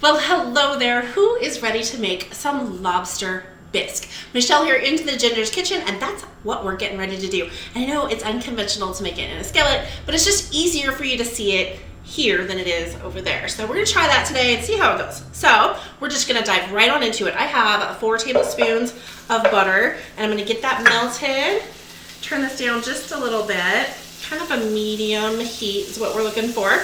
Well, hello there. Who is ready to make some lobster bisque? Michelle here into the Ginger's Kitchen, and that's what we're getting ready to do. I know it's unconventional to make it in a skillet, but it's just easier for you to see it here than it is over there. So we're gonna try that today and see how it goes. So we're just gonna dive right on into it. I have 4 tablespoons of butter, and I'm gonna get that melted. Turn this down just a little bit. Kind of a medium heat is what we're looking for.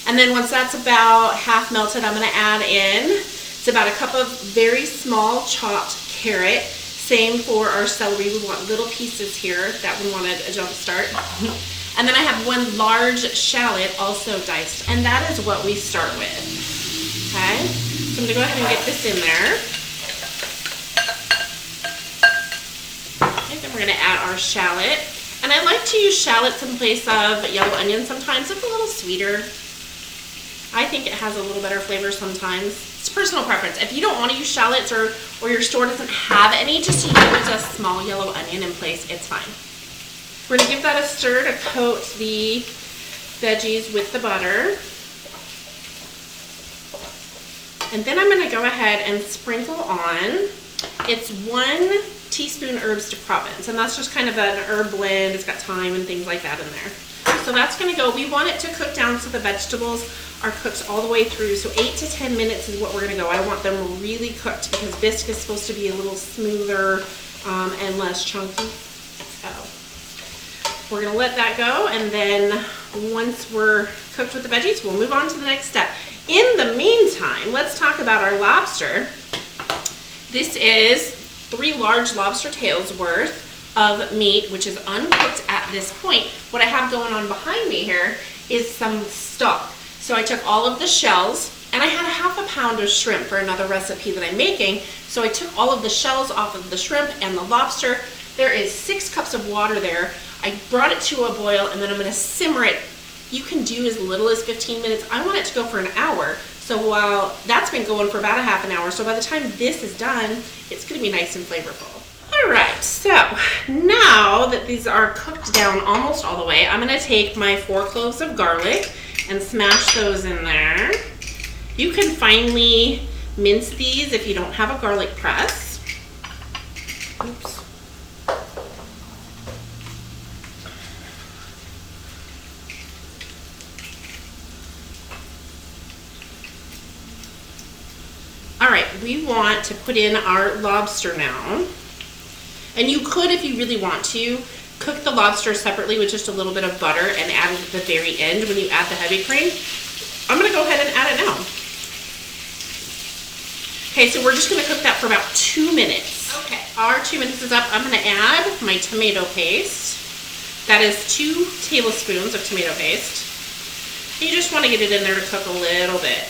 And then once that's about half melted, I'm gonna add in, it's about a cup of very small chopped carrot. Same for our celery. We want little pieces here. That one wanted a jump start. And then I have 1 large shallot also diced, and that is what we start with. Okay, so I'm gonna go ahead and get this in there. And then we're gonna add our shallot. And I like to use shallots in place of yellow onions sometimes. It's a little sweeter. I think it has a little better flavor sometimes. It's personal preference. If you don't want to use shallots or your store doesn't have any, just use a small yellow onion in place. It's fine. We're going to give that a stir to coat the veggies with the butter. And then I'm going to go ahead and sprinkle on, it's 1 teaspoon herbs de Provence, and that's just kind of an herb blend. It's got thyme and things like that in there. So that's going to go, we want it to cook down so the vegetables are cooked all the way through. So 8 to 10 minutes is what we're going to go. I want them really cooked because bisque is supposed to be a little smoother and less chunky. So we're going to let that go, and then once we're cooked with the veggies, we'll move on to the next step. In the meantime, let's talk about our lobster. This is 3 large lobster tails worth of meat, which is uncooked at this point. What I have going on behind me here is some stock. So I took all of the shells, and I had a ½ pound of shrimp for another recipe that I'm making. So I took all of the shells off of the shrimp and the lobster. There is 6 cups of water there. I brought it to a boil, and then I'm gonna simmer it. You can do as little as 15 minutes. I want it to go for an hour. So while that's been going for about a ½ hour, so by the time this is done, it's gonna be nice and flavorful. All right, so now that these are cooked down almost all the way, I'm gonna take my 4 cloves of garlic and smash those in there. You can finely mince these if you don't have a garlic press. Oops. All right, we want to put in our lobster now. And you could, if you really want to, cook the lobster separately with just a little bit of butter and add it at the very end when you add the heavy cream. I'm gonna go ahead and add it now. Okay, so we're just gonna cook that for about 2 minutes. Okay, our 2 minutes is up. I'm gonna add my tomato paste. That is 2 tablespoons of tomato paste. You just wanna get it in there to cook a little bit.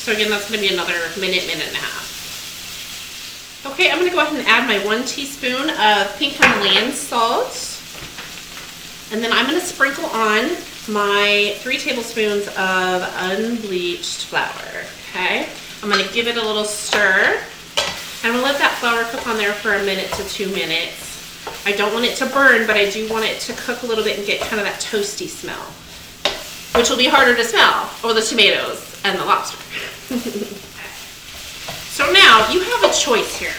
So again, that's gonna be another minute, minute and a half. Okay, I'm gonna go ahead and add my 1 teaspoon of pink Himalayan salt. And then I'm gonna sprinkle on my 3 tablespoons of unbleached flour, okay? I'm gonna give it a little stir. I'm gonna let that flour cook on there for a minute to 2 minutes. I don't want it to burn, but I do want it to cook a little bit and get kind of that toasty smell, which will be harder to smell over the tomatoes and the lobster. So now you have a choice here.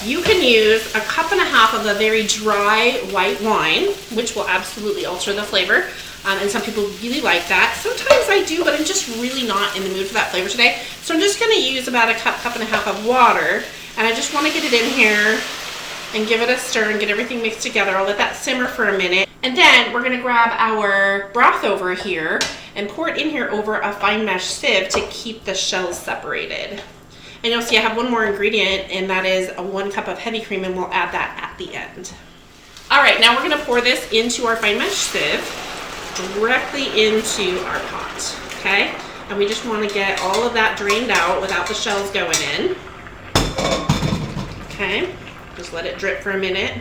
You can use a 1.5 cups of a very dry white wine, which will absolutely alter the flavor. And some people really like that. Sometimes I do, but I'm just really not in the mood for that flavor today. So I'm just gonna use about a cup and a half of water, and I just wanna get it in here and give it a stir and get everything mixed together. I'll let that simmer for a minute. And then we're gonna grab our broth over here and pour it in here over a fine mesh sieve to keep the shells separated. And you'll see I have 1 more ingredient, and that is a 1 cup of heavy cream, and we'll add that at the end. All right, now we're gonna pour this into our fine mesh sieve, directly into our pot, okay? And we just wanna get all of that drained out without the shells going in. Okay, just let it drip for a minute.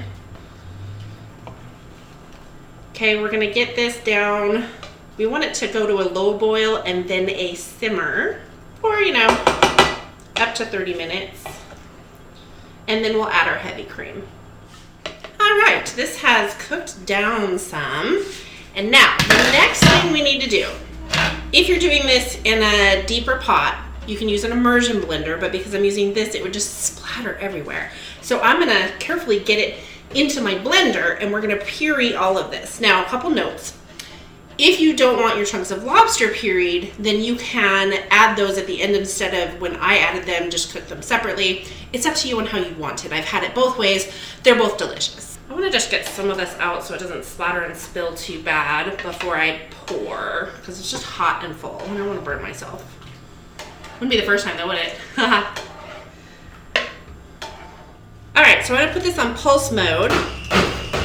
Okay, we're gonna get this down. We want it to go to a low boil and then a simmer, or up to 30 minutes. And then we'll add our heavy cream. All right, this has cooked down some. And now, the next thing we need to do If you're doing this in a deeper pot, you can use an immersion blender, but because I'm using this, it would just splatter everywhere. So I'm gonna carefully get it into my blender, and we're gonna puree all of this. Now, a couple notes. If you don't want your chunks of lobster pureed, then you can add those at the end instead of when I added them, just cook them separately. It's up to you on how you want it. I've had it both ways. They're both delicious. I wanna just get some of this out so it doesn't splatter and spill too bad before I pour, because it's just hot and full, and I don't wanna burn myself. Wouldn't be the first time though, would it? All right, so I'm gonna put this on pulse mode,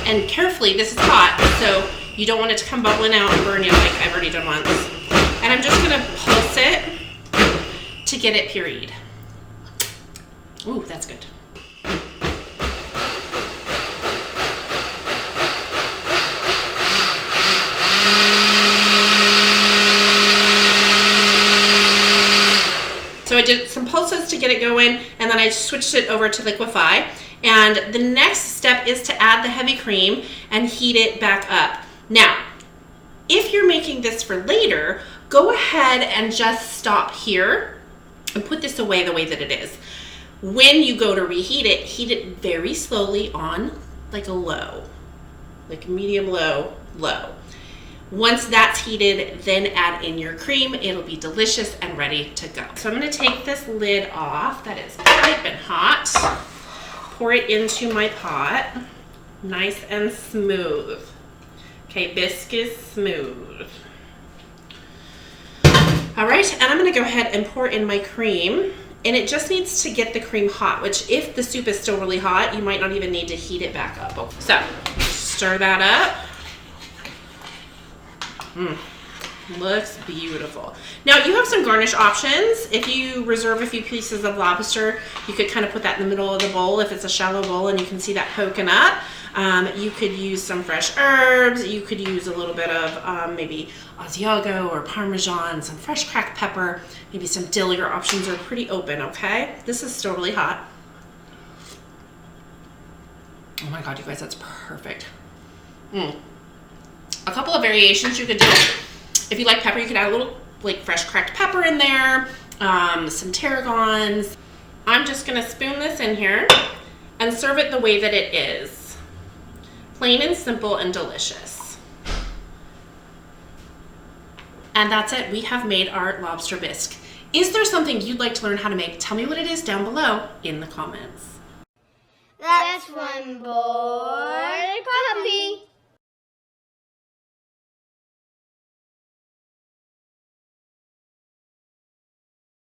and carefully, this is hot, so you don't want it to come bubbling out and burn you like I've already done once. And I'm just gonna pulse it to get it pureed. Ooh, that's good. So I did some pulses to get it going, and then I switched it over to liquefy. And the next step is to add the heavy cream and heat it back up. Now, if you're making this for later, go ahead and just stop here and put this away the way that it is. When you go to reheat it, heat it very slowly on like a low, like medium low, low. Once that's heated, then add in your cream. It'll be delicious and ready to go. So I'm gonna take this lid off that is piping hot, pour it into my pot, nice and smooth. Okay, bisque is smooth. All right, and I'm gonna go ahead and pour in my cream, and it just needs to get the cream hot, which if the soup is still really hot, you might not even need to heat it back up. So, stir that up. Looks beautiful. Now you have some garnish options. If you reserve a few pieces of lobster, you could kind of put that in the middle of the bowl if it's a shallow bowl and you can see that poking up. You could use some fresh herbs. You could use a little bit of maybe Asiago or Parmesan, some fresh cracked pepper, maybe some dill. Your options are pretty open, okay? This is still really hot. Oh my God, you guys, that's perfect. A couple of variations you could do. If you like pepper, you could add a little like fresh cracked pepper in there, some tarragons. I'm just gonna spoon this in here and serve it the way that it is. Plain and simple and delicious. And that's it, we have made our lobster bisque. Is there something you'd like to learn how to make? Tell me what it is down below in the comments. That's one boy puppy.